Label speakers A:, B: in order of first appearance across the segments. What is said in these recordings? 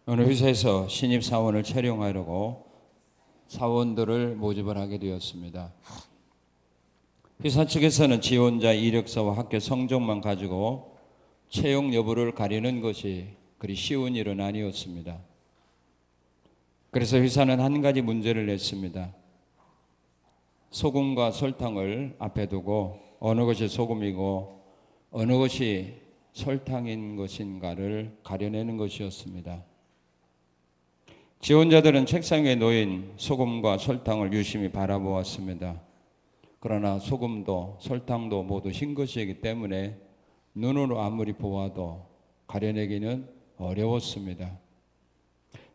A: 어느 회사에서 신입 사원을 채용하려고 사원들을 모집을 하게 되었습니다. 회사 측에서는 지원자 이력서와 학교 성적만 가지고 채용 여부를 가리는 것이 그리 쉬운 일은 아니었습니다. 그래서 회사는 한 가지 문제를 냈습니다. 소금과 설탕을 앞에 두고 어느 것이 소금이고 어느 것이 설탕인 것인가를 가려내는 것이었습니다. 지원자들은 책상 위에 놓인 소금과 설탕을 유심히 바라보았습니다. 그러나 소금도 설탕도 모두 흰 것이기 때문에 눈으로 아무리 보아도 가려내기는 어려웠습니다.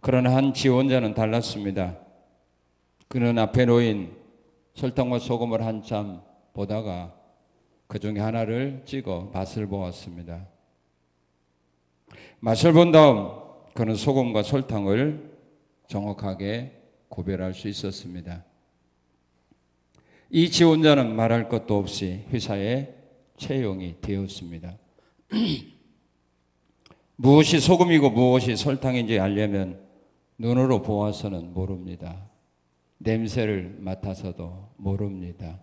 A: 그러나 한 지원자는 달랐습니다. 그는 앞에 놓인 설탕과 소금을 한참 보다가 그 중에 하나를 찍어 맛을 보았습니다. 맛을 본 다음 그는 소금과 설탕을 정확하게 구별할 수 있었습니다. 이 지원자는 말할 것도 없이 회사에 채용이 되었습니다. 무엇이 소금이고 무엇이 설탕인지 알려면 눈으로 보아서는 모릅니다. 냄새를 맡아서도 모릅니다.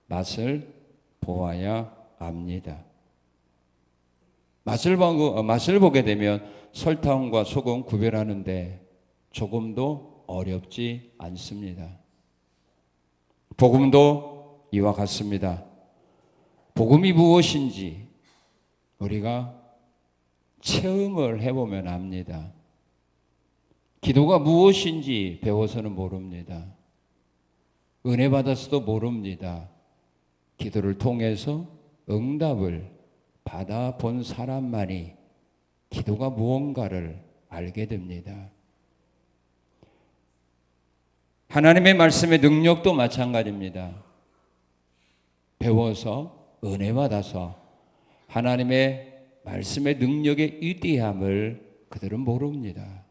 A: 맛을 보아야 압니다. 맛을 보게 되면 설탕과 소금 구별하는데 조금도 어렵지 않습니다. 복음도 이와 같습니다. 복음이 무엇인지 우리가 체험을 해보면 압니다. 기도가 무엇인지 배워서는 모릅니다. 은혜 받아서도 모릅니다. 기도를 통해서 응답을 받아본 사람만이 기도가 무언가를 알게 됩니다. 하나님의 말씀의 능력도 마찬가지입니다. 배워서 은혜 받아서 하나님의 말씀의 능력의 위대함을 그들은 모릅니다.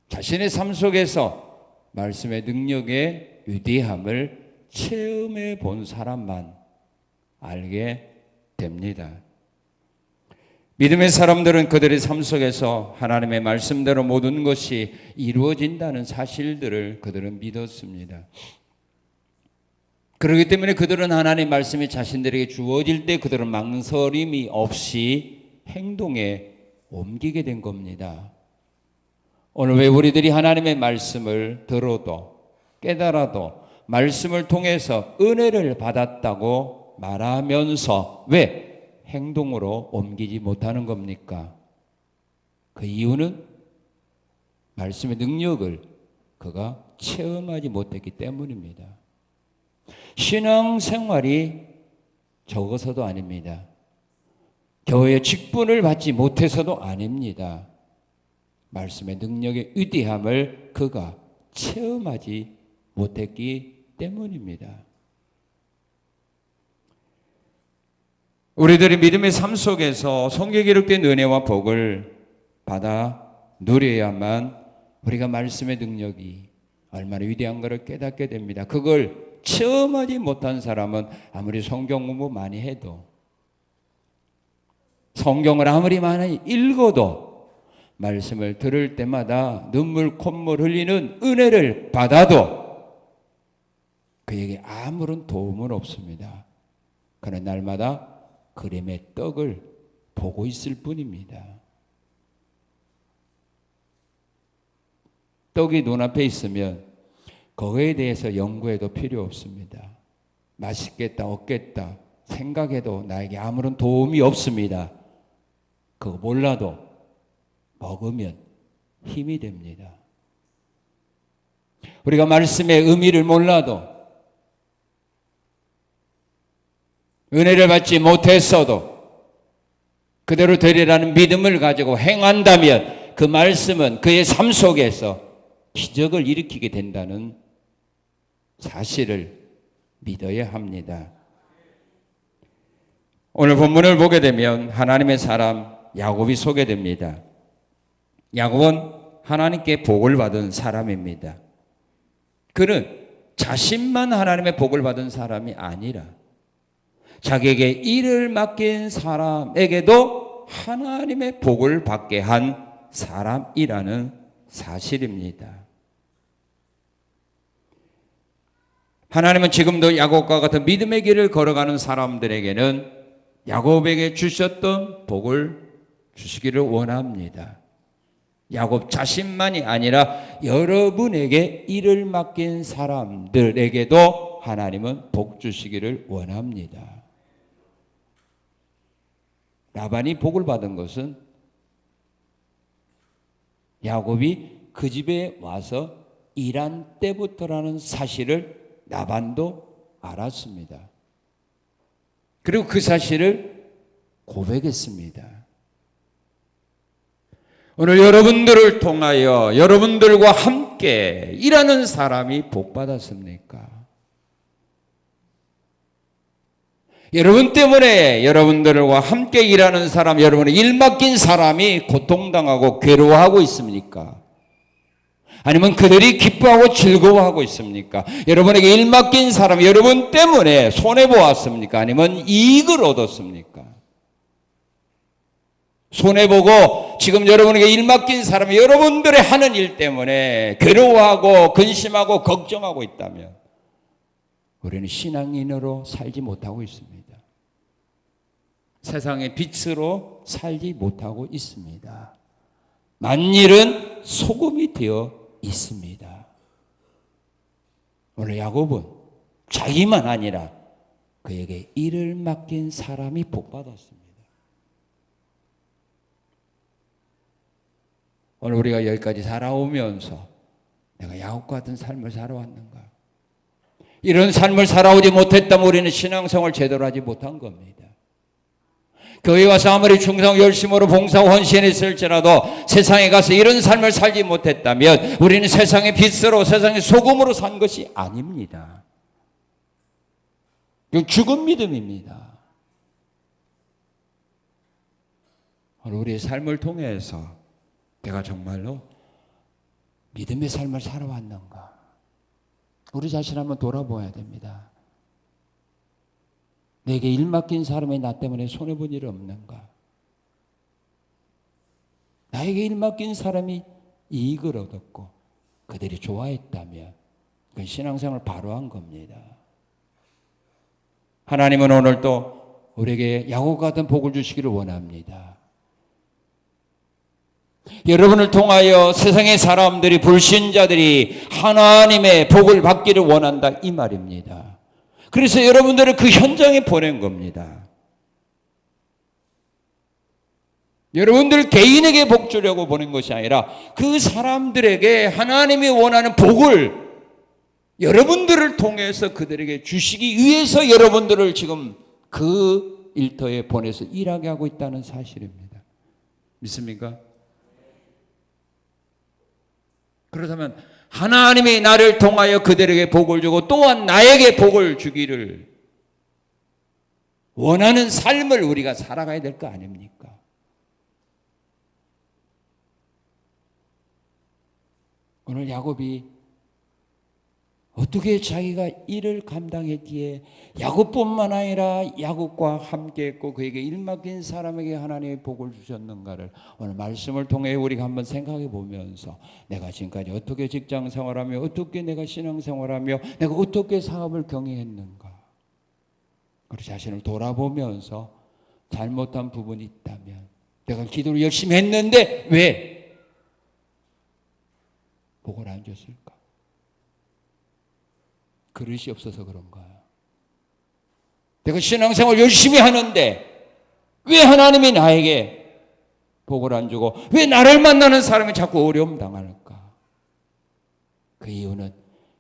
A: 자신의 삶 속에서 말씀의 능력의 위대함을 체험해 본 사람만 알게 됩니다. 믿음의 사람들은 그들의 삶 속에서 하나님의 말씀대로 모든 것이 이루어진다는 사실들을 그들은 믿었습니다. 그렇기 때문에 그들은 하나님의 말씀이 자신들에게 주어질 때 그들은 망설임이 없이 행동에 옮기게 된 겁니다. 오늘 왜 우리들이 하나님의 말씀을 들어도 깨달아도 말씀을 통해서 은혜를 받았다고 말하면서 왜 행동으로 옮기지 못하는 겁니까? 그 이유는 말씀의 능력을 그가 체험하지 못했기 때문입니다. 신앙생활이 적어서도 아닙니다. 교회의 직분을 받지 못해서도 아닙니다. 말씀의 능력의 위대함을 그가 체험하지 못했기 때문입니다. 우리들의 믿음의 삶 속에서 성경에 기록된 은혜와 복을 받아 누려야만 우리가 말씀의 능력이 얼마나 위대한가를 깨닫게 됩니다. 그걸 체험하지 못한 사람은 아무리 성경 공부 많이 해도 성경을 아무리 많이 읽어도 말씀을 들을 때마다 눈물 콧물 흘리는 은혜를 받아도 그에게 아무런 도움은 없습니다. 그는 날마다 그림의 떡을 보고 있을 뿐입니다. 떡이 눈앞에 있으면 거기에 대해서 연구해도 필요 없습니다. 맛있겠다, 없겠다 생각해도 나에게 아무런 도움이 없습니다. 그거 몰라도 먹으면 힘이 됩니다. 우리가 말씀의 의미를 몰라도 은혜를 받지 못했어도 그대로 되리라는 믿음을 가지고 행한다면 그 말씀은 그의 삶 속에서 기적을 일으키게 된다는 사실을 믿어야 합니다. 오늘 본문을 보게 되면 하나님의 사람 야곱이 소개됩니다. 야곱은 하나님께 복을 받은 사람입니다. 그는 자신만 하나님의 복을 받은 사람이 아니라 자기에게 일을 맡긴 사람에게도 하나님의 복을 받게 한 사람이라는 사실입니다. 하나님은 지금도 야곱과 같은 믿음의 길을 걸어가는 사람들에게는 야곱에게 주셨던 복을 주시기를 원합니다. 야곱 자신만이 아니라 여러분에게 일을 맡긴 사람들에게도 하나님은 복 주시기를 원합니다. 라반이 복을 받은 것은 야곱이 그 집에 와서 일한 때부터라는 사실을 라반도 알았습니다. 그리고 그 사실을 고백했습니다. 오늘 여러분들을 통하여 여러분들과 함께 일하는 사람이 복 받았습니까? 여러분 때문에 여러분들과 함께 일하는 사람, 여러분의 일 맡긴 사람이 고통당하고 괴로워하고 있습니까? 아니면 그들이 기뻐하고 즐거워하고 있습니까? 여러분에게 일 맡긴 사람이 여러분 때문에 손해보았습니까? 아니면 이익을 얻었습니까? 손해보고 지금 여러분에게 일 맡긴 사람이 여러분들의 하는 일 때문에 괴로워하고 근심하고 걱정하고 있다면 우리는 신앙인으로 살지 못하고 있습니다. 세상의 빛으로 살지 못하고 있습니다. 만일은 소금이 되어 있습니다. 오늘 야곱은 자기만 아니라 그에게 일을 맡긴 사람이 복받았습니다. 오늘 우리가 여기까지 살아오면서 내가 야곱 같은 삶을 살아왔는가? 이런 삶을 살아오지 못했다면 우리는 신앙생활을 제대로 하지 못한 겁니다. 교회 와서 아무리 충성 열심으로 봉사하고 헌신했을지라도 세상에 가서 이런 삶을 살지 못했다면 우리는 세상의 빛으로 세상의 소금으로 산 것이 아닙니다. 이건 죽은 믿음입니다. 오늘 우리의 삶을 통해서 내가 정말로 믿음의 삶을 살아왔는가? 우리 자신 한번 돌아보아야 됩니다. 내게 일 맡긴 사람이 나 때문에 손해본 일 없는가? 나에게 일 맡긴 사람이 이익을 얻었고 그들이 좋아했다면 그건 신앙생활을 바로 한 겁니다. 하나님은 오늘도 우리에게 야곱 같은 복을 주시기를 원합니다. 여러분을 통하여 세상의 사람들이 불신자들이 하나님의 복을 받기를 원한다 이 말입니다. 그래서 여러분들을 그 현장에 보낸 겁니다. 여러분들 개인에게 복 주려고 보낸 것이 아니라 그 사람들에게 하나님이 원하는 복을 여러분들을 통해서 그들에게 주시기 위해서 여러분들을 지금 그 일터에 보내서 일하게 하고 있다는 사실입니다. 믿습니까? 그렇다면 하나님이 나를 통하여 그들에게 복을 주고 또한 나에게 복을 주기를 원하는 삶을 우리가 살아가야 될 거 아닙니까? 오늘 야곱이 어떻게 자기가 일을 감당했기에 야곱뿐만 아니라 야곱과 함께했고 그에게 일 맡긴 사람에게 하나님의 복을 주셨는가를 오늘 말씀을 통해 우리가 한번 생각해 보면서 내가 지금까지 어떻게 직장 생활하며 어떻게 내가 신앙 생활하며 내가 어떻게 사업을 경영했는가 우리 자신을 돌아보면서 잘못한 부분이 있다면 내가 기도를 열심히 했는데 왜 복을 안 줬을까? 그릇이 없어서 그런가요? 내가 신앙생활 열심히 하는데 왜 하나님이 나에게 복을 안 주고 왜 나를 만나는 사람이 자꾸 어려움 당할까? 그 이유는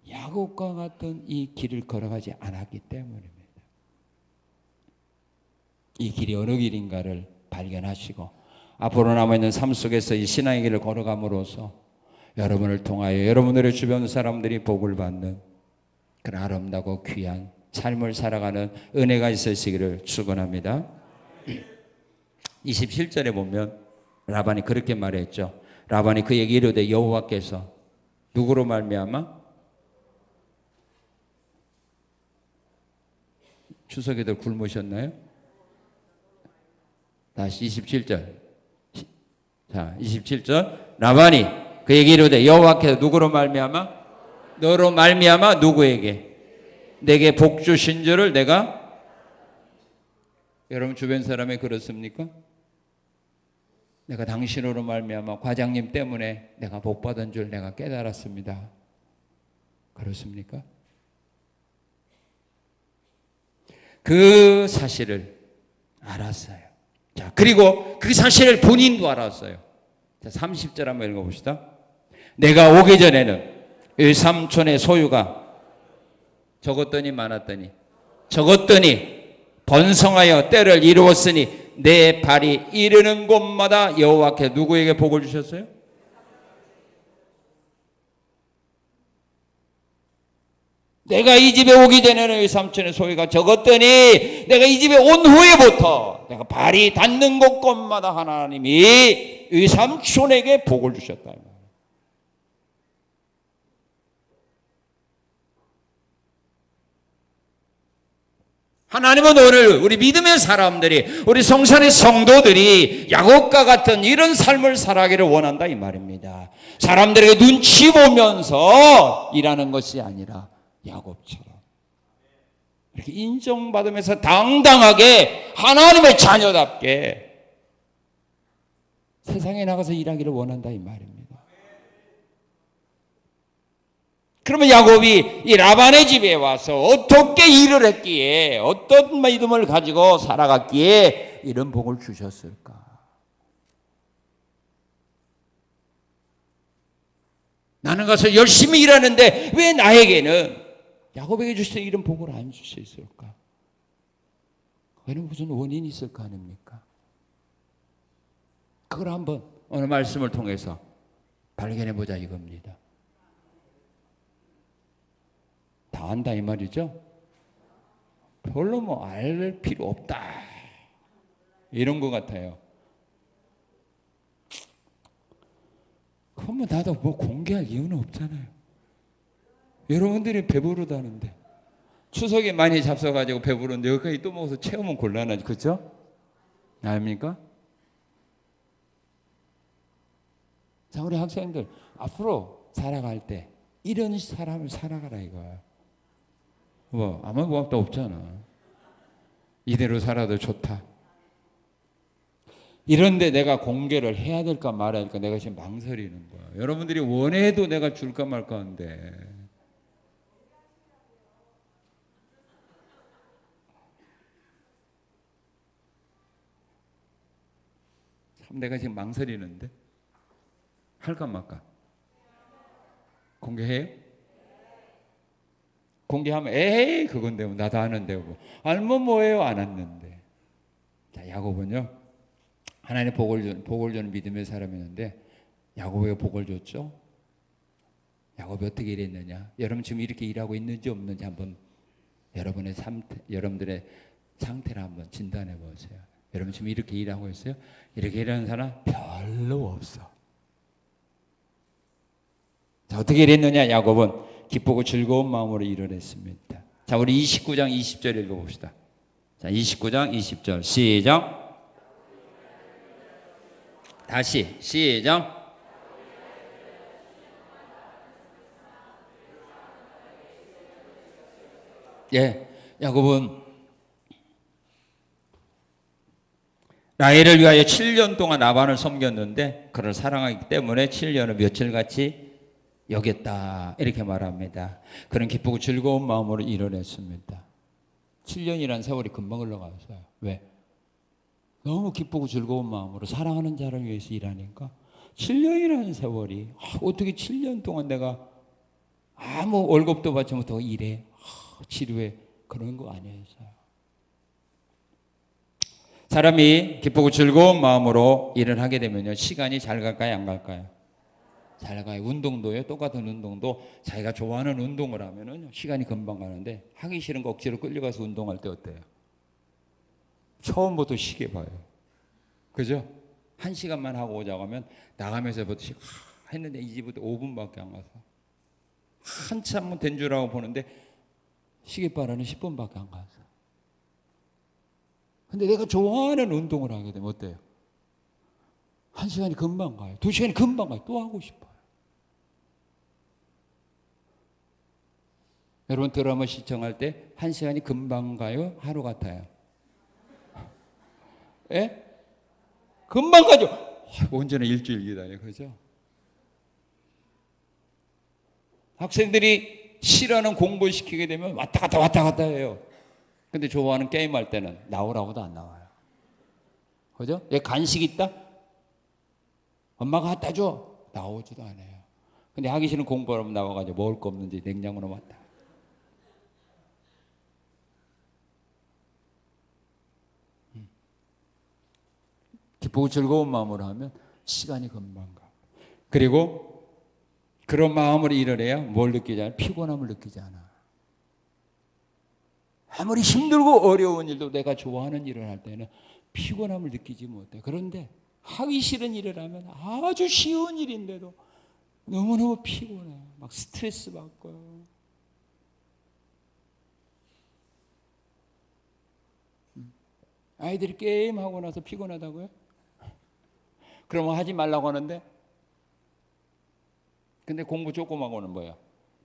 A: 야곱과 같은 이 길을 걸어가지 않았기 때문입니다. 이 길이 어느 길인가를 발견하시고 앞으로 남아있는 삶 속에서 이 신앙의 길을 걸어감으로써 여러분을 통하여 여러분들의 주변 사람들이 복을 받는 그런 아름다고 귀한 삶을 살아가는 은혜가 있으시기를 축원합니다. 27절에 보면 라반이 그렇게 말했죠. 라반이 그에게 이르되 여호와께서 누구로 말미암아? 추석에도 굶으셨나요? 다시 27절. 자, 27절. 라반이 그에게 이르되 여호와께서 누구로 말미암아? 너로 말미암아 누구에게? 내게 복 주신 줄을 내가. 여러분 주변 사람이 그렇습니까? 내가 당신으로 말미암아 과장님 때문에 내가 복 받은 줄 내가 깨달았습니다. 그렇습니까? 그 사실을 알았어요. 자, 그리고 그 사실을 본인도 알았어요. 자, 30절 한번 읽어봅시다. 내가 오기 전에는 외삼촌의 소유가 적었더니 많았더니 적었더니 번성하여 때를 이루었으니 내 발이 이르는 곳마다 여호와께 누구에게 복을 주셨어요? 내가 이 집에 오기 전에는 이 삼촌의 소유가 적었더니 내가 이 집에 온 후에부터 내가 발이 닿는 곳곳마다 하나님이 이 삼촌에게 복을 주셨다. 하나님은 오늘 우리 믿음의 사람들이, 우리 성산의 성도들이 야곱과 같은 이런 삶을 살아가기를 원한다 이 말입니다. 사람들에게 눈치 보면서 일하는 것이 아니라 야곱처럼 이렇게 인정받으면서 당당하게 하나님의 자녀답게 세상에 나가서 일하기를 원한다 이 말입니다. 그러면 야곱이 이 라반의 집에 와서 어떻게 일을 했기에, 어떤 믿음을 가지고 살아갔기에 이런 복을 주셨을까? 나는 가서 열심히 일하는데 왜 나에게는 야곱에게 주신 이런 복을 안 주셨을까? 그거는 무슨 원인이 있을 거 아닙니까? 그걸 한번 오늘 말씀을 통해서 발견해 보자 이겁니다. 다 안다 이 말이죠? 별로 뭐 알 필요 없다 이런 것 같아요. 그러면 나도 뭐 공개할 이유는 없잖아요. 여러분들이 배부르다는데, 추석에 많이 잡숴가지고 배부른데 여기까지 또 먹어서 채우면 곤란하지, 그렇죠? 아닙니까? 자, 우리 학생들 앞으로 살아갈 때 이런 사람을 살아가라 이거야. 뭐 아무 고맙다 없잖아. 이대로 살아도 좋다. 이런데 내가 공개를 해야 될까 말아야 될까 내가 지금 망설이는 거야. 여러분들이 원해도 내가 줄까 말까 하는데 참 내가 지금 망설이는데 할까 말까? 공개해요? 공개하면 에이 그건데 뭐 나도 아는데 뭐 알면 뭐예요 안 왔는데. 자, 야곱은요 하나님의 복을 주는 믿음의 사람이었는데 야곱에게 복을 줬죠. 야곱이 어떻게 일했느냐? 여러분 지금 이렇게 일하고 있는지 없는지 한번 여러분들의 상태를 한번 진단해 보세요. 여러분 지금 이렇게 일하고 있어요? 이렇게 일하는 사람 별로 없어. 자, 어떻게 일했느냐? 야곱은 기쁘고 즐거운 마음으로 일을 했습니다. 자, 우리 29장 20절 읽어봅시다. 자, 29장 20절 시작. 다시 시작. 예, 야곱은 라헬을 위하여 7년 동안 라반을 섬겼는데 그를 사랑하기 때문에 7년을 며칠같이 여겼다 이렇게 말합니다. 그런 기쁘고 즐거운 마음으로 일을 했습니다. 7년이라는 세월이 금방 흘러갔어요. 왜? 너무 기쁘고 즐거운 마음으로 사랑하는 자를 위해서 일하니까 7년이라는 세월이 어떻게 7년 동안 내가 아무 월급도 받지 못하고 일해 지루해 그런 거 아니었어요. 사람이 기쁘고 즐거운 마음으로 일을 하게 되면요 시간이 잘 갈까요 안 갈까요? 잘 가요. 운동도요 똑같은 운동도 자기가 좋아하는 운동을 하면은 시간이 금방 가는데 하기 싫은 거 억지로 끌려가서 운동할 때 어때요? 처음부터 시계 봐요. 그죠? 1시간만 하고 오자고 하면 나가면서부터 했는데 이 집부터 5분밖에 안 가서 한참 된 줄 알고 보는데 시계바라는 10분밖에 안 가서 근데 내가 좋아하는 운동을 하게 되면 어때요? 1시간이 금방 가요. 2시간이 금방 가요. 또 하고 싶어요. 여러분 드라마 시청할 때 1시간이 금방 가요? 하루 같아요? 예? 금방 가죠. 언제나 일주일 기다려. 그죠? 학생들이 싫어하는 공부 시키게 되면 왔다 갔다 해요. 근데 좋아하는 게임 할 때는 나오라고도 안 나와요. 그죠? 얘 간식 있다? 엄마가 갖다 줘. 나오지도 않아요. 근데 하기 싫은 공부하면 나와가지고 먹을 거 없는지 냉장고로 왔다. 기쁘고 즐거운 마음으로 하면 시간이 금방 가. 그리고 그런 마음으로 일을 해야 뭘 느끼지 않아? 피곤함을 느끼지 않아. 아무리 힘들고 어려운 일도 내가 좋아하는 일을 할 때는 피곤함을 느끼지 못해. 그런데 하기 싫은 일을 하면 아주 쉬운 일인데도 너무너무 피곤해. 막 스트레스 받고요. 아이들이 게임하고 나서 피곤하다고요? 그러면 하지 말라고 하는데, 근데 공부 조금 하고는 뭐야?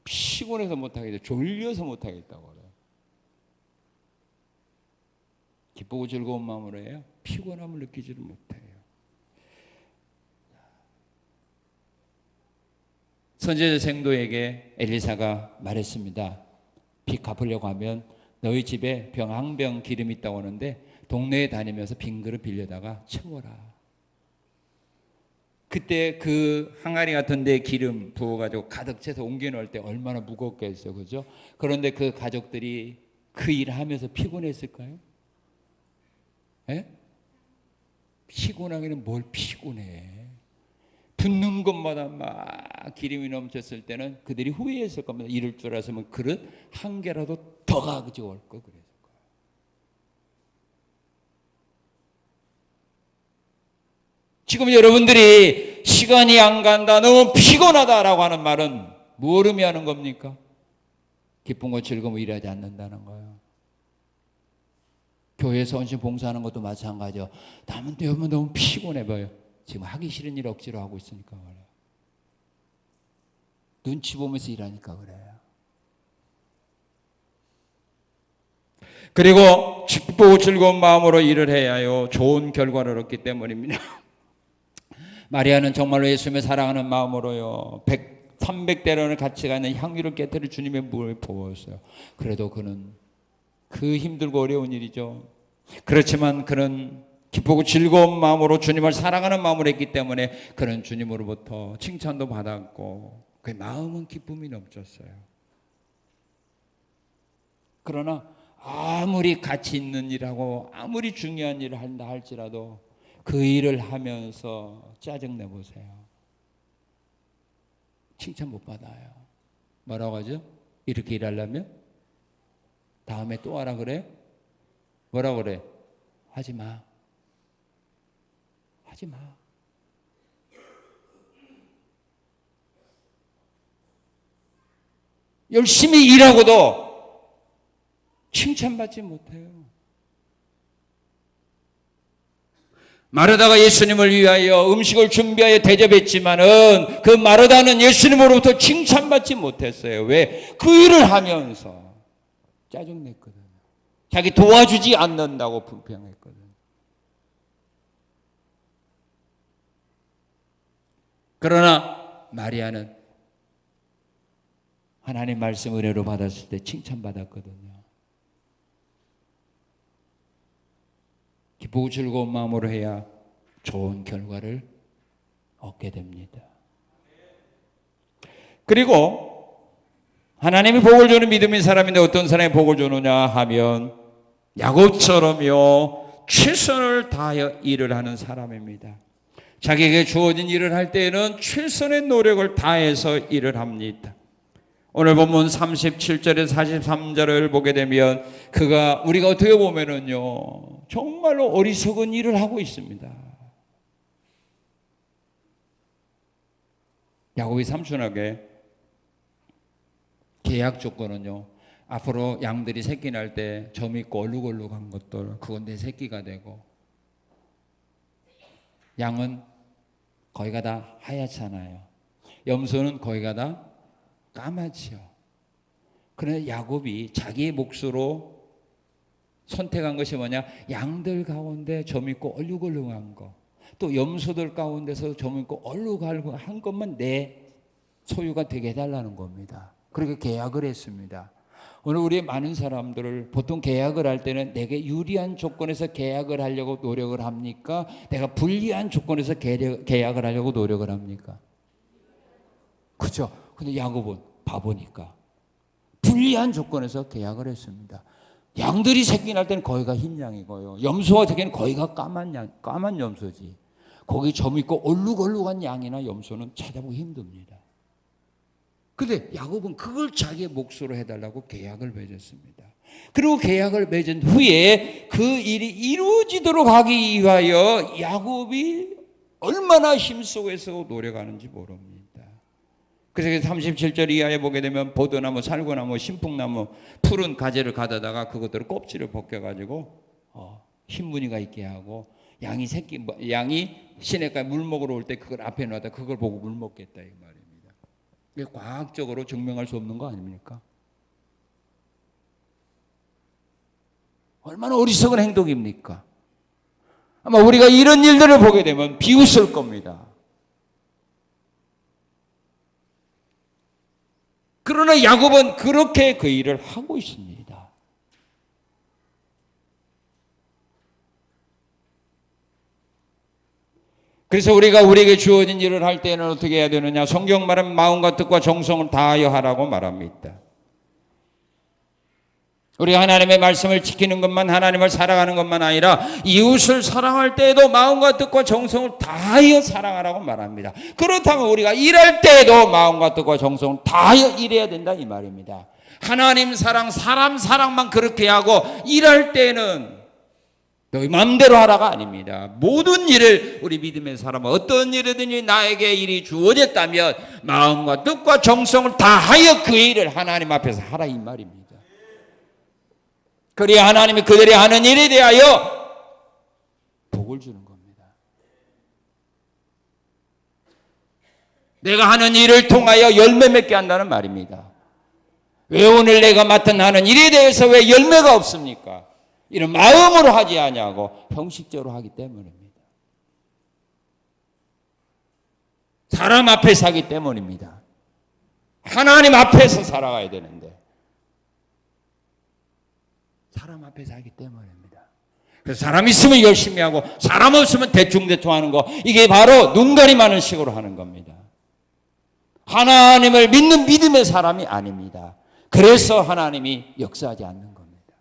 A: 피곤해서 못하겠다, 졸려서 못하겠다고 그래요. 기쁘고 즐거운 마음으로 해야 피곤함을 느끼지를 못해요. 선지자 생도에게 엘리사가 말했습니다. 빚 갚으려고 하면 너희 집에 병 기름이 있다고 하는데 동네에 다니면서 빈 그릇 빌려다가 채워라. 그때 그 항아리 같은 데 기름 부어가지고 가득 채서 옮겨 놓을 때 얼마나 무겁겠어요. 그죠? 그런데 그 가족들이 그 일을 하면서 피곤했을까요? 예? 피곤하기는 뭘 피곤해. 붓는 것마다 막 기름이 넘쳤을 때는 그들이 후회했을 겁니다. 이럴 줄 알았으면 그릇 한 개라도 더 가지고 올 거 그랬을 거예요. 지금 여러분들이 시간이 안 간다, 너무 피곤하다라고 하는 말은 뭘 의미하는 겁니까? 기쁨과 즐거움을 일하지 않는다는 거예요. 교회에서 헌신 봉사하는 것도 마찬가지요. 남은 때면 너무 피곤해 보여. 지금 하기 싫은 일 억지로 하고 있으니까 그래요. 눈치 보면서 일하니까 그래요. 그리고 기쁘고 즐거운 마음으로 일을 해야 해요. 좋은 결과를 얻기 때문입니다. 마리아는 정말로 예수님을 사랑하는 마음으로요. 300대론을 같이 가는 향유를 깨뜨릴 주님의 무릎을 보았어요. 그래도 그는 그 힘들고 어려운 일이죠. 그렇지만 그는 기쁘고 즐거운 마음으로 주님을 사랑하는 마음으로 했기 때문에 그는 주님으로부터 칭찬도 받았고 그의 마음은 기쁨이 넘쳤어요. 그러나 아무리 가치 있는 일하고 아무리 중요한 일을 한다 할지라도 그 일을 하면서 짜증내 보세요. 칭찬 못 받아요. 뭐라고 하죠? 이렇게 일하려면 다음에 또 하라 그래? 뭐라고 그래? 하지 마. 하지 마. 열심히 일하고도 칭찬받지 못해요. 마르다가 예수님을 위하여 음식을 준비하여 대접했지만은 그 마르다는 예수님으로부터 칭찬받지 못했어요. 왜? 그 일을 하면서 짜증냈거든요. 자기 도와주지 않는다고 불평했거든요. 그러나 마리아는 하나님 말씀 은혜로 받았을 때 칭찬받았거든요. 기쁘고 즐거운 마음으로 해야 좋은 결과를 얻게 됩니다. 그리고 하나님이 복을 주는 믿음의 사람인데 어떤 사람이 복을 주느냐 하면 야곱처럼요 최선을 다하여 일을 하는 사람입니다. 자기에게 주어진 일을 할 때에는 최선의 노력을 다해서 일을 합니다. 오늘 본문 37절에서 43절을 보게 되면 우리가 어떻게 보면은요 정말로 어리석은 일을 하고 있습니다. 야곱이 삼촌에게 계약 조건은요 앞으로 양들이 새끼 날 때 점 있고 얼룩얼룩한 것들, 그건 내 새끼가 되고, 양은 거기가 다 하얗잖아요. 염소는 거기가 다 까맣지요. 그런데 야곱이 자기의 몫으로 선택한 것이 뭐냐? 양들 가운데 점 있고 얼룩얼룩한 거, 또 염소들 가운데서 점 있고 얼룩얼룩한 것만 내 소유가 되게 해달라는 겁니다. 그렇게 계약을 했습니다. 오늘 우리 많은 사람들을 보통 계약을 할 때는 내게 유리한 조건에서 계약을 하려고 노력을 합니까? 내가 불리한 조건에서 계약을 하려고 노력을 합니까? 그렇죠. 근데 야곱은 바보니까 불리한 조건에서 계약을 했습니다. 양들이 새끼 날 때는 거기가 흰 양이고요, 염소가 새끼는 거기가 까만 염소지. 거기 점 있고 얼룩얼룩한 양이나 염소는 찾아보기 힘듭니다. 근데 야곱은 그걸 자기의 몫으로 해달라고 계약을 맺었습니다. 그리고 계약을 맺은 후에 그 일이 이루어지도록 하기 위하여 야곱이 얼마나 힘쓰고서 노력하는지 모릅니다. 그래서 37절 이하에 보게 되면 보드나무, 살구나무, 신풍나무, 푸른 가지를 가져다가 그것들을 껍질을 벗겨가지고 흰 무늬가 있게 하고, 양이 시냇가에 물 먹으러 올 때 그걸 앞에 놔다 그걸 보고 물 먹겠다 이 말입니다. 이게 과학적으로 증명할 수 없는 거 아닙니까? 얼마나 어리석은 행동입니까? 아마 우리가 이런 일들을 보게 되면 비웃을 겁니다. 그러나 야곱은 그렇게 그 일을 하고 있습니다. 그래서 우리에게 주어진 일을 할 때는 어떻게 해야 되느냐? 성경 말하면 마음과 뜻과 정성을 다하여 하라고 말합니다. 우리가 하나님의 말씀을 지키는 것만, 하나님을 사랑하는 것만 아니라 이웃을 사랑할 때에도 마음과 뜻과 정성을 다하여 사랑하라고 말합니다. 그렇다면 우리가 일할 때에도 마음과 뜻과 정성을 다하여 일해야 된다 이 말입니다. 하나님 사랑, 사람 사랑만 그렇게 하고 일할 때는 너희 마음대로 하라가 아닙니다. 모든 일을 우리 믿음의 사람은 어떤 일이든지 나에게 일이 주어졌다면 마음과 뜻과 정성을 다하여 그 일을 하나님 앞에서 하라 이 말입니다. 그래야 하나님이 그들이 하는 일에 대하여 복을 주는 겁니다. 내가 하는 일을 통하여 열매 맺게 한다는 말입니다. 왜 오늘 내가 맡은 하는 일에 대해서 왜 열매가 없습니까? 이런 마음으로 하지 아니하고 형식적으로 하기 때문입니다. 사람 앞에서 하기 때문입니다. 하나님 앞에서 살아가야 되는데 사람 앞에서 하기 때문입니다. 그래서 사람 있으면 열심히 하고 사람 없으면 대충대충 하는 거, 이게 바로 눈가림하는 식으로 하는 겁니다. 하나님을 믿는 믿음의 사람이 아닙니다. 그래서 하나님이 역사하지 않는 겁니다.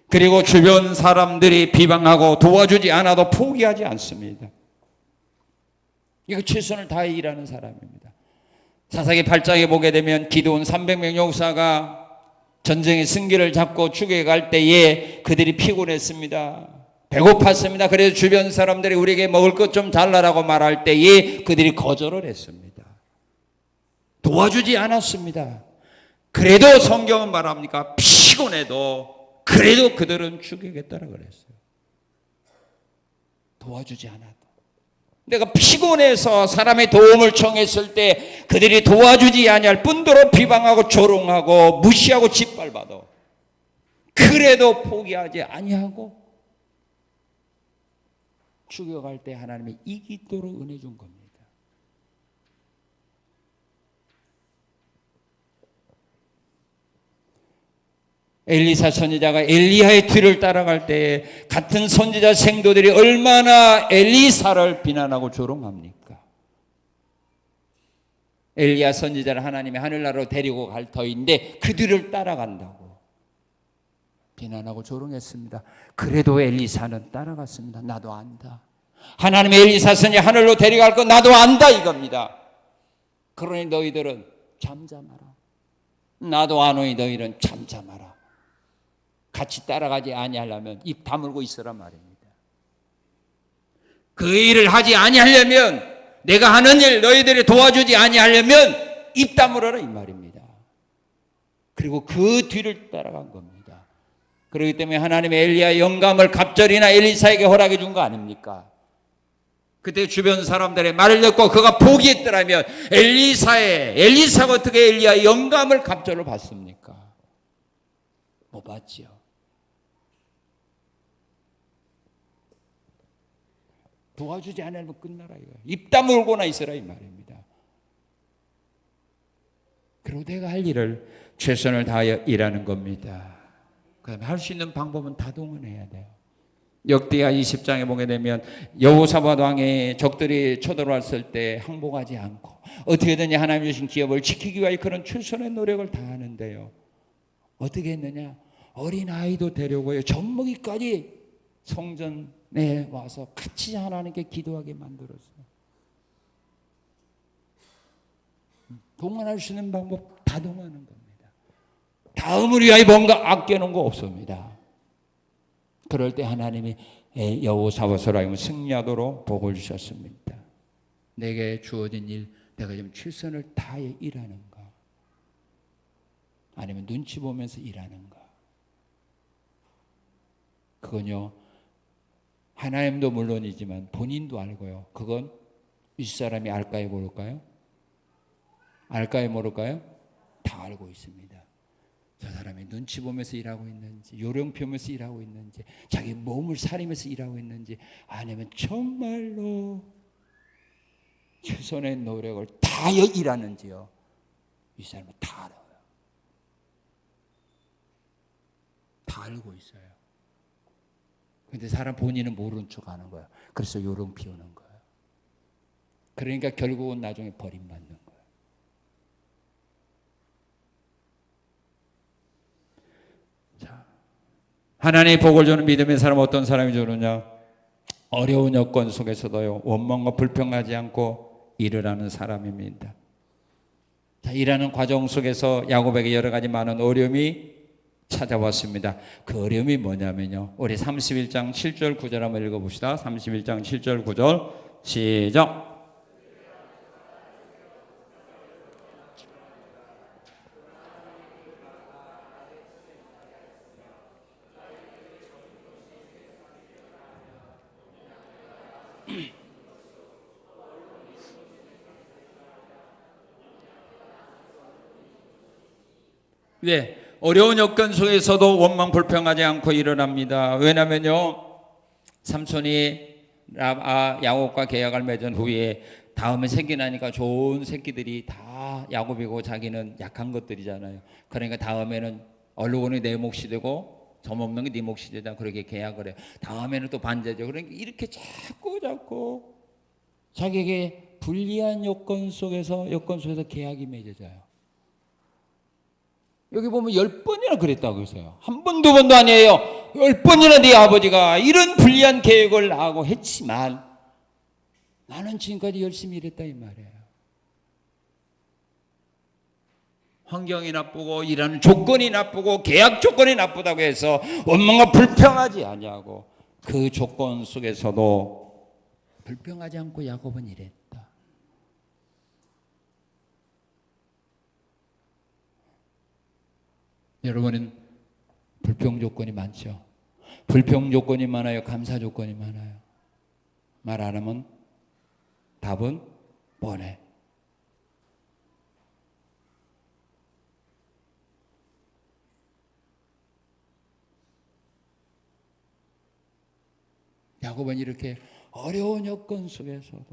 A: 그리고 주변 사람들이 비방하고 도와주지 않아도 포기하지 않습니다. 이거 최선을 다해 일하는 사람입니다. 사사기 8장에 보게 되면 기드온 300명 용사가 전쟁의 승기를 잡고 죽여갈 때에 그들이 피곤했습니다. 배고팠습니다. 그래서 주변 사람들이 우리에게 먹을 것 좀 달라라고 말할 때에 그들이 거절을 했습니다. 도와주지 않았습니다. 그래도 성경은 말합니까? 피곤해도 그래도 그들은 죽이겠다라고 그랬어요. 도와주지 않아도. 내가 피곤해서 사람의 도움을 청했을 때 그들이 도와주지 아니할 뿐더러 비방하고 조롱하고 무시하고 짓밟아도 그래도 포기하지 아니하고 죽여갈 때 하나님이 이기도록 은혜 준 겁니다. 엘리사 선지자가 엘리야의 뒤를 따라갈 때 같은 선지자 생도들이 얼마나 엘리사를 비난하고 조롱합니까? 엘리야 선지자를 하나님이 하늘나라로 데리고 갈 터인데 그 뒤를 따라간다고 비난하고 조롱했습니다. 그래도 엘리사는 따라갔습니다. 나도 안다. 하나님의 엘리사 선지자 하늘로 데려갈 거 나도 안다 이겁니다. 그러니 너희들은 잠잠하라. 나도 아노니 너희는 잠잠하라. 같이 따라가지 아니하려면 입 다물고 있으란 말입니다. 그 일을 하지 아니하려면, 내가 하는 일 너희들이 도와주지 아니하려면 입 다물어라 이 말입니다. 그리고 그 뒤를 따라간 겁니다. 그렇기 때문에 하나님의 엘리야의 영감을 갑절이나 엘리사에게 허락해 준 거 아닙니까? 그때 주변 사람들의 말을 듣고 그가 포기했더라면 엘리사가 어떻게 엘리야의 영감을 갑절을 받습니까? 못 받지요. 도와주지 않으면 끝나라 이거예요. 입 다물고나 있으라 이 말입니다. 그리고 내가 할 일을 최선을 다하여 일하는 겁니다. 그다음에 할 수 있는 방법은 다 동원해야 돼요. 역대하 20장에 보게 되면 여호사밧 왕의 적들이 쳐들어왔을 때 항복하지 않고 어떻게든지 하나님 주신 기업을 지키기 위해 그런 최선의 노력을 다하는데요. 어떻게 했느냐? 어린아이도 데려오고요. 젖먹이까지 성전에 와서 같이 하나님께 기도하게 만들었어요. 동원할 수 있는 방법 다 동원하는 겁니다. 다음을 위하여 뭔가 아껴놓은 거 없습니다. 그럴 때 하나님이 여호사밧을 하여금 승리하도록 복을 주셨습니다. 내게 주어진 일, 내가 좀 최선을 다해 일하는가? 아니면 눈치 보면서 일하는가? 그건요, 하나님도 물론이지만 본인도 알고요. 그건 윗사람이 알까요, 모를까요? 알까요, 모를까요? 다 알고 있습니다. 저 사람이 눈치 보면서 일하고 있는지, 요령 피우면서 일하고 있는지, 자기 몸을 사리면서 일하고 있는지, 아니면 정말로 최선의 노력을 다하여 일하는지요. 이 사람은 다 알아요. 다 알고 있어요. 근데 사람 본인은 모르는 척 하는 거예요. 그래서 요령 피우는 거예요. 그러니까 결국은 나중에 버림받는 거예요. 하나님의 복을 주는 믿음의 사람은 어떤 사람이 주느냐? 어려운 여건 속에서도요, 원망과 불평하지 않고 일을 하는 사람입니다. 자, 일하는 과정 속에서 야곱에게 여러 가지 많은 어려움이 찾아왔습니다. 그 어려움이 뭐냐면요, 우리 31장 7절 9절 한번 읽어봅시다. 31장 7절 9절 시작. 네, 어려운 여건 속에서도 원망 불평하지 않고 일어납니다. 왜냐면요, 삼손이 야곱과 계약을 맺은 후에 다음에 새끼 나니까 좋은 새끼들이 다 야곱이고 자기는 약한 것들이잖아요. 그러니까 다음에는 얼룩은이 내 몫이 되고 점 없는 게 네 몫이 되다, 그렇게 계약을 해요. 다음에는 또 반대죠. 그러니까 이렇게 자꾸 자기에게 불리한 여건 속에서 계약이 맺어져요. 여기 보면 10번이나 그랬다고 했어요. 한 번, 두 번도 아니에요. 10번이나 네 아버지가 이런 불리한 계획을 하고 했지만 나는 지금까지 열심히 일했다 이 말이에요. 환경이 나쁘고 일하는 조건이 나쁘고 계약 조건이 나쁘다고 해서 원망과 불평하지 아니하고 그 조건 속에서도 불평하지 않고 야곱은 일했다. 여러분은 불평 조건이 많죠. 불평 조건이 많아요. 감사 조건이 많아요. 말 안 하면 답은 뻔해. 야곱은 이렇게 어려운 여건 속에서도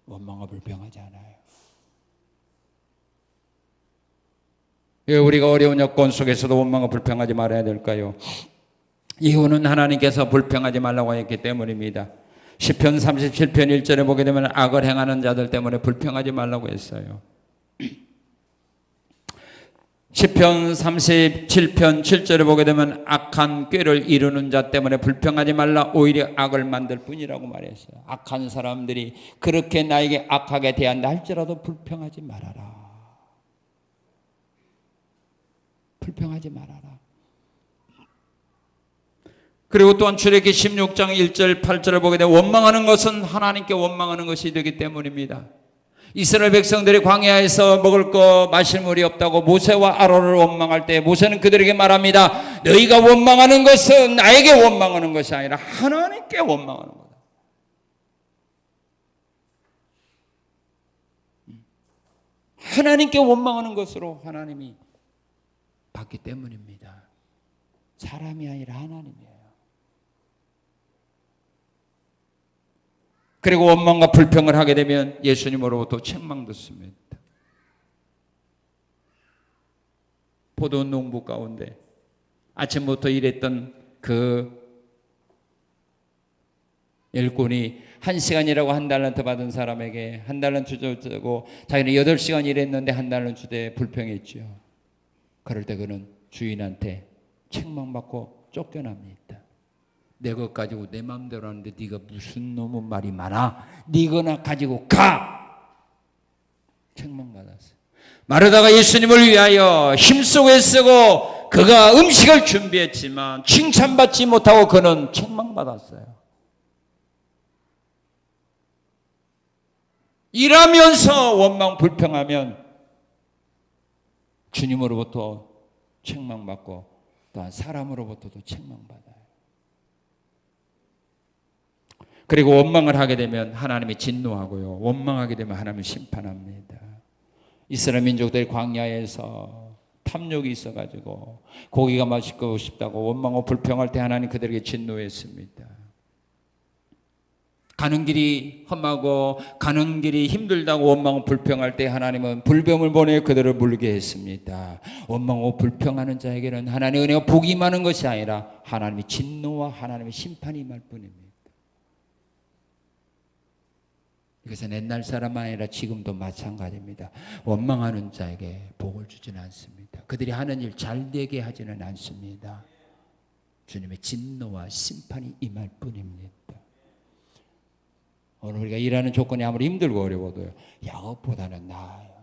A: 원망과 불평하지 않아요. 왜 우리가 어려운 여건 속에서도 원망과 불평하지 말아야 될까요? 이유는 하나님께서 불평하지 말라고 했기 때문입니다. 시편 37편 1절에 보게 되면 악을 행하는 자들 때문에 불평하지 말라고 했어요. 시편 37편 7절에 보게 되면 악한 꾀를 이루는 자 때문에 불평하지 말라, 오히려 악을 만들 뿐이라고 말했어요. 악한 사람들이 그렇게 나에게 악하게 대한다 할지라도 불평하지 말아라. 불평하지 말아라. 그리고 또한 출애굽기 16장 1절 8절을 보게 되면 원망하는 것은 하나님께 원망하는 것이 되기 때문입니다. 이스라엘 백성들이 광야에서 먹을 거 마실 물이 없다고 모세와 아론을 원망할 때 모세는 그들에게 말합니다. 너희가 원망하는 것은 나에게 원망하는 것이 아니라 하나님께 원망하는 거다. 하나님께 원망하는 것으로 하나님이 받기 때문입니다. 사람이 아니라 하나님이에요. 그리고 원망과 불평을 하게 되면 예수님으로부터 책망 듣습니다. 포도 농부 가운데 아침부터 일했던 그 일꾼이 1시간이라고 1달란트 받은 사람에게 1달란트 주고 자기는 8시간 일했는데 1달란트 주되 불평했죠. 그럴 때 그는 주인한테 책망받고 쫓겨납니다. 내 것 가지고 내 마음대로 하는데 네가 무슨 놈의 말이 많아? 네 거나 가지고 가! 책망받았어요. 마르다가 예수님을 위하여 힘쓰고 애쓰고 그가 음식을 준비했지만 칭찬받지 못하고 그는 책망받았어요. 일하면서 원망 불평하면 주님으로부터 책망받고 또한 사람으로부터도 책망받아요. 그리고 원망을 하게 되면 하나님이 진노하고요. 원망하게 되면 하나님이 심판합니다. 이스라엘 민족들이 광야에서 탐욕이 있어가지고 고기가 맛있고 싶다고 원망하고 불평할 때 하나님 그들에게 진노했습니다. 가는 길이 험하고 가는 길이 힘들다고 원망하고 불평할 때 하나님은 불뱀을 보내 그들을 물게 했습니다. 원망하고 불평하는 자에게는 하나님의 은혜가 복이 임하는 것이 아니라 하나님의 진노와 하나님의 심판이 임할 뿐입니다. 이것은 옛날 사람 아니라 지금도 마찬가지입니다. 원망하는 자에게 복을 주지는 않습니다. 그들이 하는 일 잘되게 하지는 않습니다. 주님의 진노와 심판이 임할 뿐입니다. 오늘 우리가 일하는 조건이 아무리 힘들고 어려워도요, 야곱보다는 나아요.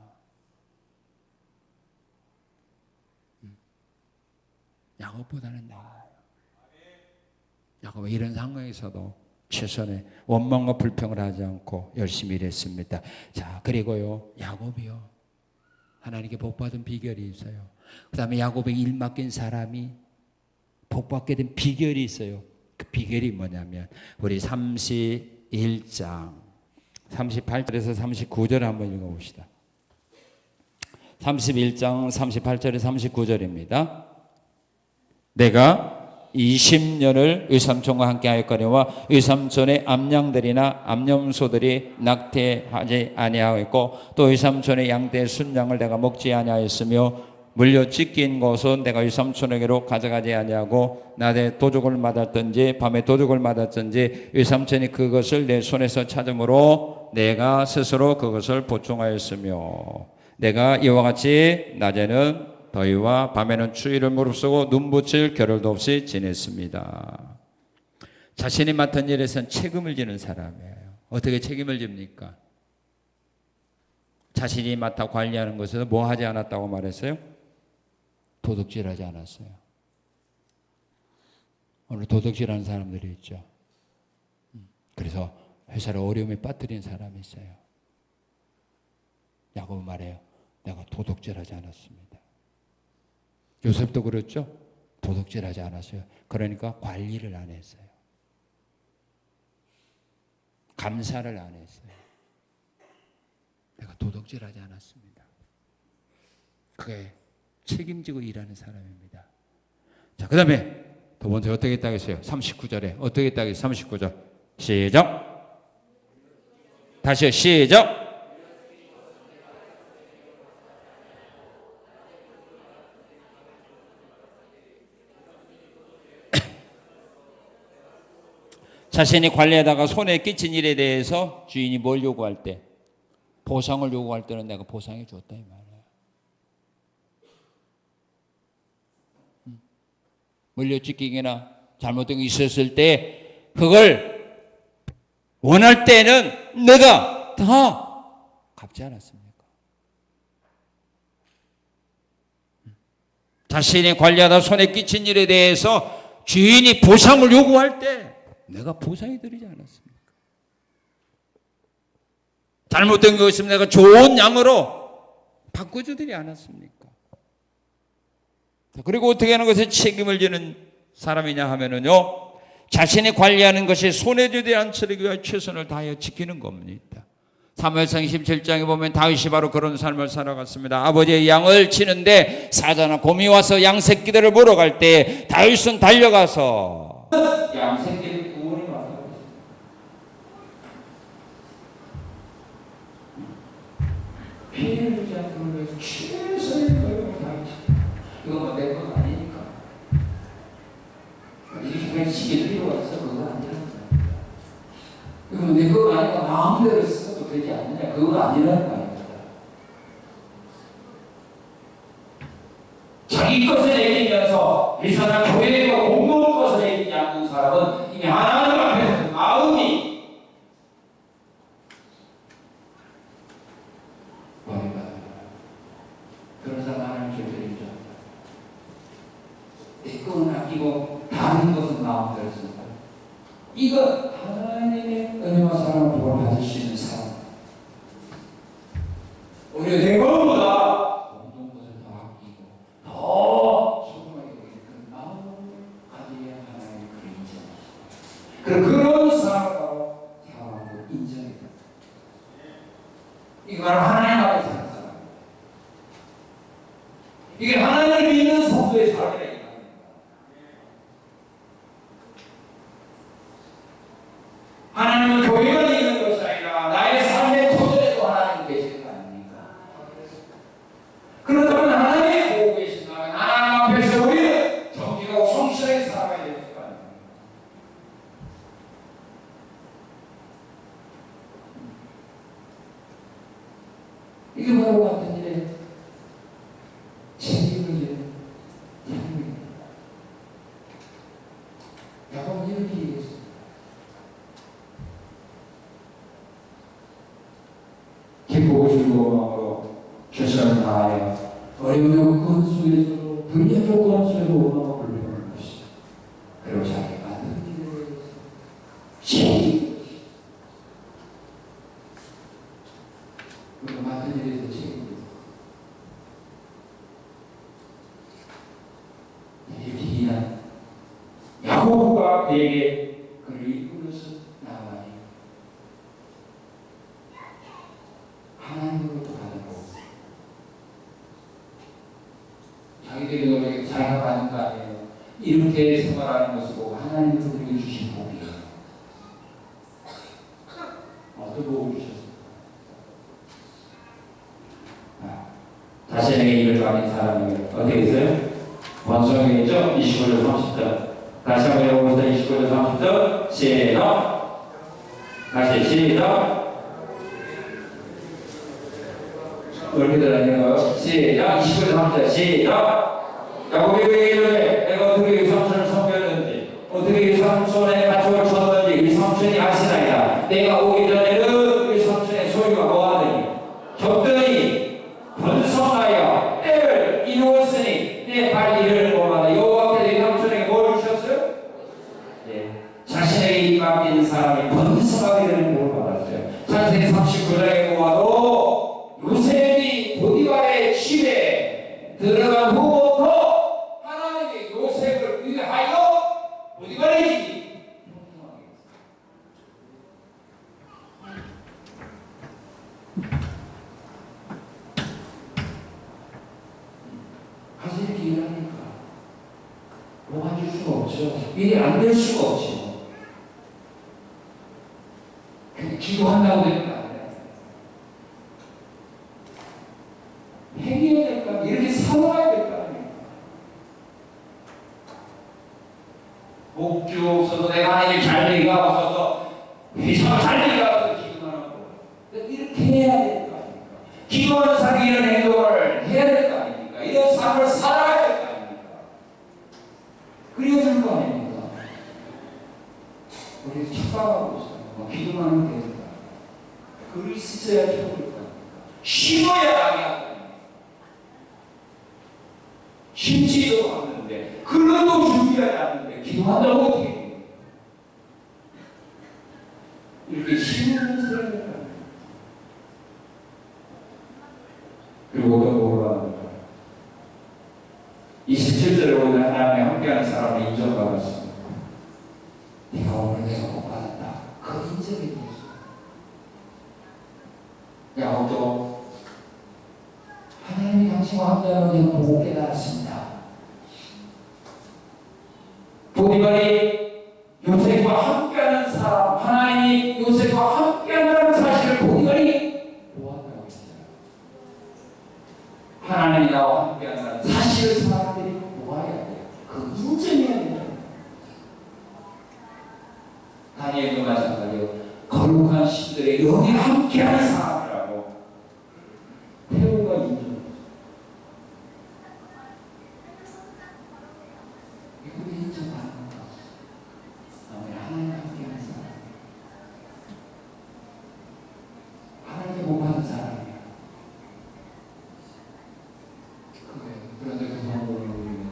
A: 야곱보다는 나아요. 야곱은 이런 상황에서도 최선의 원망과 불평을 하지 않고 열심히 일했습니다. 자, 그리고요, 야곱이요, 하나님께 복받은 비결이 있어요. 그 다음에 야곱에게 일 맡긴 사람이 복받게 된 비결이 있어요. 그 비결이 뭐냐면 우리 31장 38절에서 39절 한번 읽어봅시다. 31장 38절에서 39절입니다. 내가 20년을 의삼촌과 함께 하였거니와 의삼촌의 암양들이나 암염소들이 낙태하지 아니하였고 또 의삼촌의 양떼 순양을 내가 먹지 아니하였으며 물려 찢긴 것은 내가 의삼촌에게로 가져가지 아니하고 낮에 도둑을 맞았든지 밤에 도둑을 맞았든지 의삼촌이 그것을 내 손에서 찾음으로 내가 스스로 그것을 보충하였으며 내가 이와 같이 낮에는 더위와 밤에는 추위를 무릅쓰고 눈붙일 겨를도 없이 지냈습니다. 자신이 맡은 일에선 책임을 지는 사람이에요. 어떻게 책임을 집니까? 자신이 맡아 관리하는 것에서 뭐 하지 않았다고 말했어요? 도둑질하지 않았어요. 오늘 도둑질하는 사람들이 있죠. 그래서 회사를 어려움에 빠뜨린 사람이 있어요. 야곱은 말해요. 내가 도둑질하지 않았습니다. 요셉도 그렇죠? 도둑질하지 않았어요. 그러니까 관리를 안 했어요. 감사를 안 했어요. 내가 도둑질하지 않았습니다. 그게 책임지고 일하는 사람입니다. 자, 그 다음에 두 번째 어떻게 했다고 했어요? 39절에 어떻게 했다고 했어요? 39절 시작. 다시요. 시작. 자신이 관리하다가 손에 끼친 일에 대해서 주인이 뭘 요구할 때, 보상을 요구할 때는 내가 보상해 줬다 이 말이에요. 물려찢기거나 잘못된 게 있었을 때 그걸 원할 때는 내가 다 갚지 않았습니까? 자신이 관리하다 손에 끼친 일에 대해서 주인이 보상을 요구할 때 내가 보상해 드리지 않았습니까? 잘못된 거 있으면 내가 좋은 양으로 바꿔주드리지 않았습니까? 그리고 어떻게 하는 것에 책임을 지는 사람이냐 하면은요, 자신이 관리하는 것이 손해되지 않도록 위하여 최선을 다하여 지키는 겁니다. 사무엘상 27장에 보면 다윗이 바로 그런 삶을 살아갔습니다. 아버지의 양을 치는데 사자나 곰이 와서 양 새끼들을 보러 갈 때 다윗은 달려가서 양 새끼를 구원해 왔다. 피해를 주지 않도록 위해서 최선의 노력을 다했지. 이건 내 건 아니니까. 이렇게 지킬 필요가 있어. 그건 아니라는 거야. 이건 내 건 아니까 마음대로 써도 되지 않느냐. 그건 아니라는 거야. 자기 것을 내기면서 이 사람 교회가 공동의 것을 내기지 않는 사람은 이미 하나님 앞에서 마음이 버림받는 거야. 그런 사람 하나님 절대 인정. 내 것은 아끼고 다른 것은 마음대로 쓴다. 이거 하나님의 은혜와 사랑을 보고 받을 수 있는 사람. 오히려 내 것보다 공동 것을 더 아끼고 더 소중하게 여기는 마음을 가져야 하나님의 그런 인정. 그런 사람을 바로 사랑하고 인정해. 이거 바로 하나님 앞에 사는 사람. 이게 하나님을 믿는 성도의 삶이라. 하나님은 교회가 있는 것이 아니라 나의 삶의 토대에도 하나님 계시는 거 아닙니까? 그렇다면 하나님이 보고 계신다면 하나님 앞에서 우리는 정직하고 성실하게 살아가야 될 거 아닙니까? 이게 바로 같은 일에 책임을 지는 삶입니다. 야곱은 이렇게 얘기했습니다. 기쁘고 즐거운 마음으로 최선을 다하여 어려운 요건 속에서도 불리한 요건 속에서 원망과 불평하는 것이 그리고 자기가 만든 일에 대해서 책임 그리고 만든 일에 대해서 책임을 이렇게 이한 야고보가 그에게 그를 이끌어서 나아가니 하나님으로부터 받은 거. 자기들이 노력에 자기가 받는 거 아니에요. 이렇게 생활하는 것을 보고 하나님께서 우리에게 주신 복이에요. 어떤 복을 주셨어요? 자신에게 이를 가진 사람에게 어떻게 했어요? 원성에게 있죠? 29절 30절. 다시 한번 읽어보세요. 29절 30절. 시작. 다시 시작. 얼핏들 하는 거요. 시작. 20절 30절 시작. 야곱이 그에게 이르되 내가 어떻게 이 삼촌을 섬겼는지 어떻게 이 삼촌의 가축을 쳤는지 이 삼촌이 아시나이다. 내가 오기 전에는 이 삼촌의 소유가 뭐하더니 적더니 번성하여 때를 이루었으니 내 발 이르는 곳마다 여호와께서 이 삼촌에게 뭘 주셨어요? 네. 자신에게 이 맡긴 사람이 번성하게 되는 걸 받았어요. 창세기 39장에 보아도 요셉이 보디발의 집에 들어간 후부터 하나님이 요셉을 위하여 보디발의 집이 번성하게 했어요. 가서 이렇게 일하니까 도와줄 수가 없죠. 일이 안 될 수가 없죠. 기도한다고 되는 거 아니에요. 행해야 될 거 아니에요. 이렇게 살아야 될 거 아니에요. 복주 없어도 내가 하나님 잘 되기가 없어서 회사가 잘 되기가 없어서 기도하는 거. 이렇게 해야 될 거 아닙니까? 기도하는 사람이 이런 행동을 해야 될 거 아닙니까? 이런 삶을 살아야 될 거 아닙니까? 그려줄 거 아닙니까? 우리 착각하고 있어요. 기도만 하면 됩니다. 글을 쓰셔야 좋을 거 아닙니까? 심어야 나게 하고 심지도 않는데 글로도 준비하지 않는데
B: 기도한다고 어떻게 이렇게 힘없는 사람입니다. 그리고 어떤 뭐가 합니까? 27절에 보면 하나님의 함께하는 사람을 인정받았습니다. 내가 오늘 내가 복 받았다. 그 인정이 되죠. 야곱도 하나님이 당신과 함께하는 것을 보고 깨달았습니다. 보디발이 요셉과 함께하는 사람, 하나님이 요셉과 함께한다는 사실을 보디발이 보았다고 했어요. 하나님이 나와 함께한다는 사실을 사람들이 보아야 돼요. 그 인정해야 돼요. 다니엘도 마찬가지요. 거룩한 신들의 영이 함께하는 사람이라고 태우가 인정했어요. 이거 인정하는 거. 하나님 함께하는 사람. 하나님께 복받은 사람이야. 그런데 그 방법을 우리는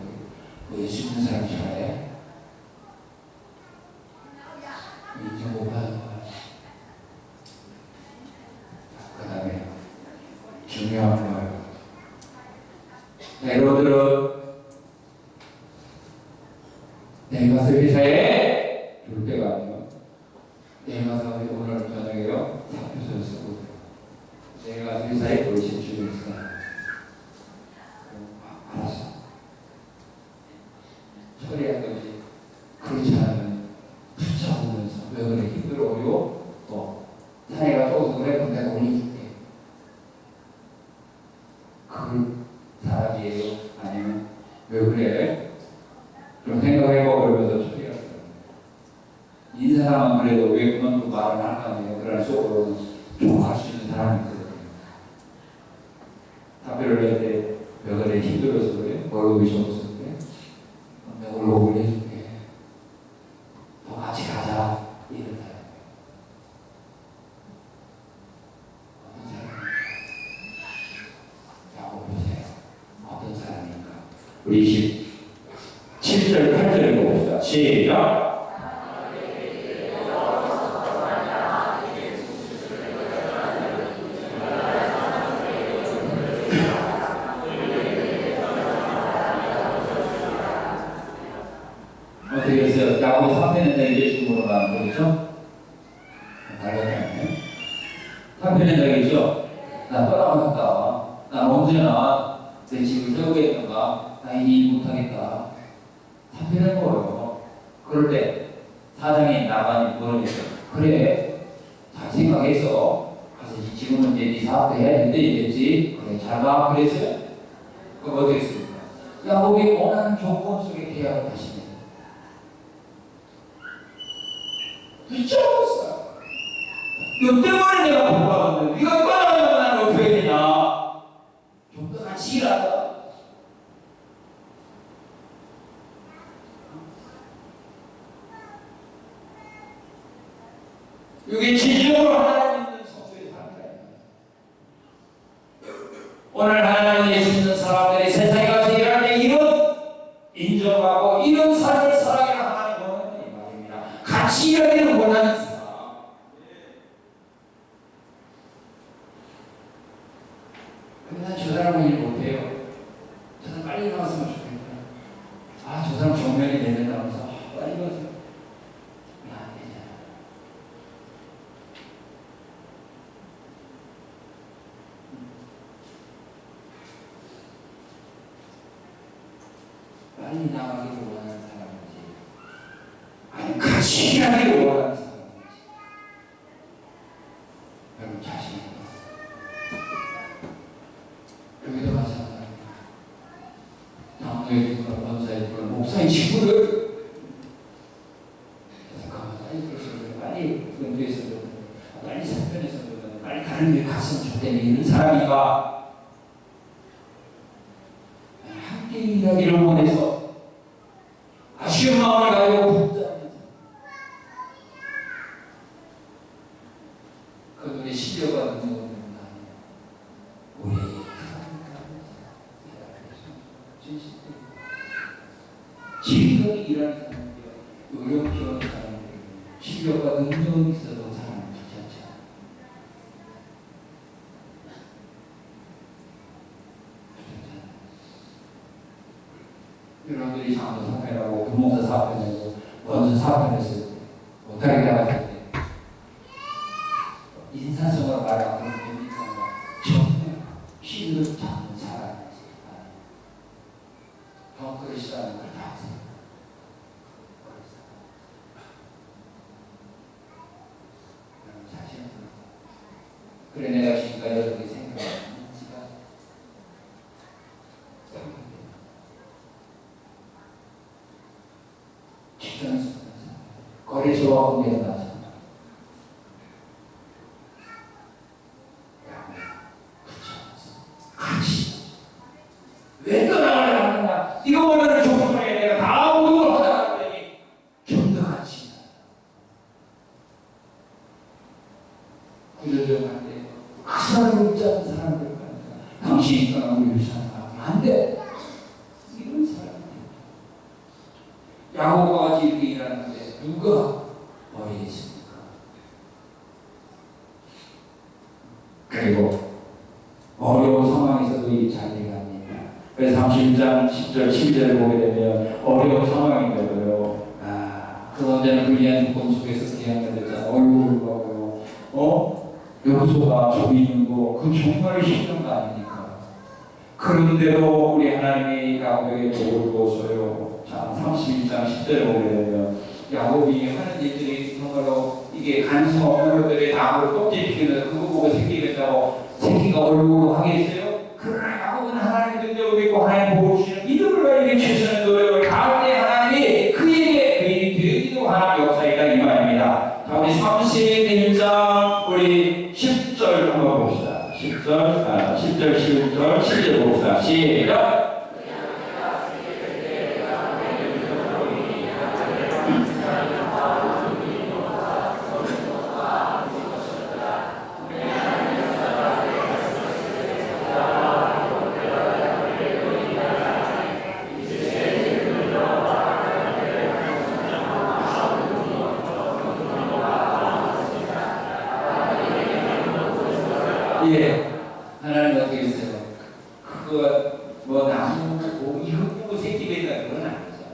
B: 뭐 예수 믿는 사람이 잘해? 인정 못 받은 거야. 그 다음에 중요한 거예요. 여러분들은 내일 가서 회사에 줄 때가 아니에요. 내일 가서 오늘 저녁에요. 사표서 쓰고 내일 가서 회사에 보이신 주고 있어요. 알았어. 처리할 거지. 그렇지 않으면 붙잡으면서 왜 그래 힘들어요? 또 사내가 또 그래 근데 올리줄게. 그 사람이에요? 아니면 왜 그래? 좀 생각해보고 그러면서 처리할 거예요. 이 사람은 그래도 왜 그만두고 말을 할 거 아니에요? 그러나 속으로는 좋아할 수 있는 사람이 있거든요. 답변을 낼 때 왜 그래 힘들어서 그래? 월급이 적어서 그래? 내가 월급을 해줄게. 더 같이 가자. 이런 사람. 어떤 사람입니까? 자꾸 보세요. 어떤 사람입니까? 우리 7절, 8절을 봅시다. 시작! 어떻게 했어요? 야곱이 3편에다 예수 물어가는 거죠? 달렸네. 3편에다겠죠? 나 떠나갔다. 나 언제나 내 집을 세우겠던가? 나 이 일 못하겠다. 3편을 먹어요. 그럴 때 사장이 나가니 물어보죠. 그래, 잘 생각해서 가서 지금은 이제 네 사업도 해야 된대 이랬지. 그래, 잘 가. 그랬어요? 그럼 어떻게 했습니까? 야곱이 원하는 조건 속에 계약을 하시네. 미쳐버렸어요. 너 때문에 내가 복 받았는데 네가 떠나가면 나는 어떻게 해야 되냐. 좀 더 같이 일하자. 이게 진정으로 하나님 믿는 성도의 삶이에요. 오늘 하나님 예수 믿는 사람들이 세상에 가서 일할 때 이런 인정하고 이런 삶을 살아가는 하나님 원하는 이 말입니다. 같이 일하기를 원하는 사람. 근데 난 저 사람은 일 못해요. 저 사람 빨리 나왔으면 좋겠다. 아, 저 사람 정면이 내린다면서 빨리 나왔으면 안 되잖아. 빨리 나가기를 원하는 사람인지 아니 같이 일하기를 원하는 사람인지 여러분 자신이 여기도 마찬가지입니다. 장로의 분과 권사의 분과 목사의 친구를 빨리 은퇴해서 빨리 상편에서 빨리 다른 데 갔으면 좋겠는 이런 사람인가 함께 일하기를 원해서 아쉬운 마음을 가지고 붙잡으면서 그들의 시려가 눈에 오는 건 아니에요. 우리 지금까지 일하는 사람들이야. 어려운 필요한 사람들, 실력과 능력이 있어도 사람을 좋지 않지 않아요. 여러분들이 장도 사업해라고 금목사 사업해내고 원수 사업해냈을 때 못하게 나갔을 때 인사성으로 말 안 하면 됩니까? 정말 힘을 잡는 사람이지. 그릇이라는 걸 다 아세요. 그래 내가 지금까지 여러분이 생각하는지가 직장에서 거래소와 관계가 나잖아. 같이 왜 떠나가려 하느냐? 이거 원하는 조건에 내가 다 모든 걸 하자 했더니 좀 더 같이 구조조정할 때 사랑을 잊지 않는 사람들 당신이 떠나고 우리 사랑하면 안 돼. 이런 사람들 야곱과 같이 이렇게 일하는데 누가 버리겠습니까? 그리고 어려운 상황에서도 이 자리가 아닙니다. 그래서 31장 10절 7절을 보게 되면 어려운 상황인데도요. 그런데는 불리한 조건 속에서 기한을 냈잖아. 얼굴을 보고 요소가 저기 있는 거 그 정말 힘든 거 아닙니까? 그런데도 우리 하나님이 야곱에게 복을 주었어요. 자, 31장 10절을 보게 되면 야곱이 하는 일들이 정말로 이게 간성 없는 것들이 나무를 껍질 피우는 그거 보고 생기겠다고 새끼가 얼굴로 하겠어요? 그러나 야곱은 하나님의 능력을 믿고 하나님 복을 주시는 믿음을 가지고 최선의 노력을 다할 때 하나님이 그에게 그인이 되기도 하는 역사이다 이 말입니다. 자, 우리 31장 우리 10절 한번 봅시다. 10절, 11절, 7절 봅시다. 시작! 예, 하나님 어떻게 했어요? 그거 뭐 나무 보고 이거 보고 새끼 된다 그건 아니죠.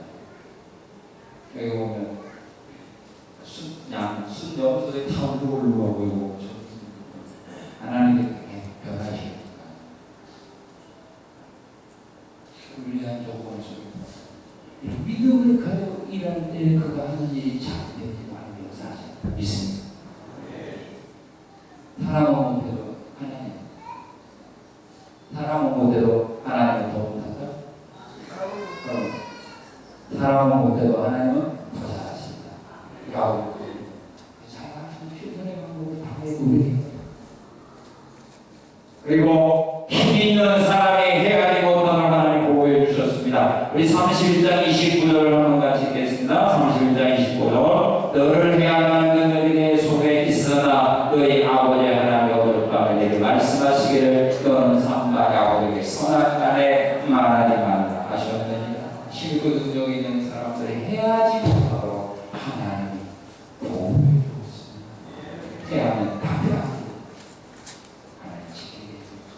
B: 여기 보면 순 염소에 타오르고 올라오고 하나님이 변하시니까 불리한 조건 속에 믿음을 가지고 일할 때 그가 하는 일이 잘 되지 말고 역사하신다. 믿습니다. 사람은 못해도 하나님, 사람은 못해도 하나님은 더 못하죠? 그럼 사람은 못해도 하나님은 더 잘하십니다. 야곱 잘하시는 최선의 방법을 다 해보게. 그리고 힘 있는 사람이 해야지 못한 걸 하나님 보호해 주셨습니다. 우리 31장 29절을 한번 같이 읽겠습니다. 31장 29절 너를 해야만 그 너희 내 속에 있으나 너희 아버지 하나님 내게 말씀하시기를 너는 삼가 야곱에게 선한 간에 말하지 말라 하셨느니라. 실그 능력 있는 사람들이 해야지 못하도록 하나님이 보호해 주었습니다. 해야만 답이라 하나님 지키게 해주옵소서.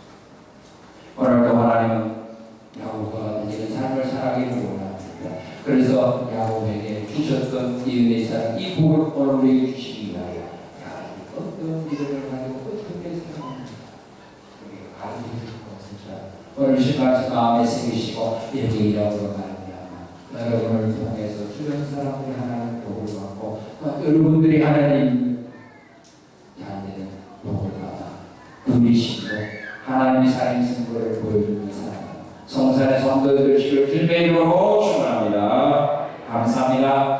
B: 오늘도 하나님은 야곱과 이런 삶을 살아가기를 원합니다. 그래서 야곱에게 주셨던 이 은혜의 사랑 이 복을 오늘 우리에게 주시기 위하여 어떤 믿음을 가지고 오늘 말씀 마음에 새기시고 이렇게 일하고 말합니다. 여러분을 통해서 주변 사람들이 하나님 복을 받고 여러분들이 하나님 자녀들은 복을 받아 누리시고 하나님의 살인 승부를 보여주는 사람 성산의 성도들 주님의 이름으로 축원합니다. 감사합니다.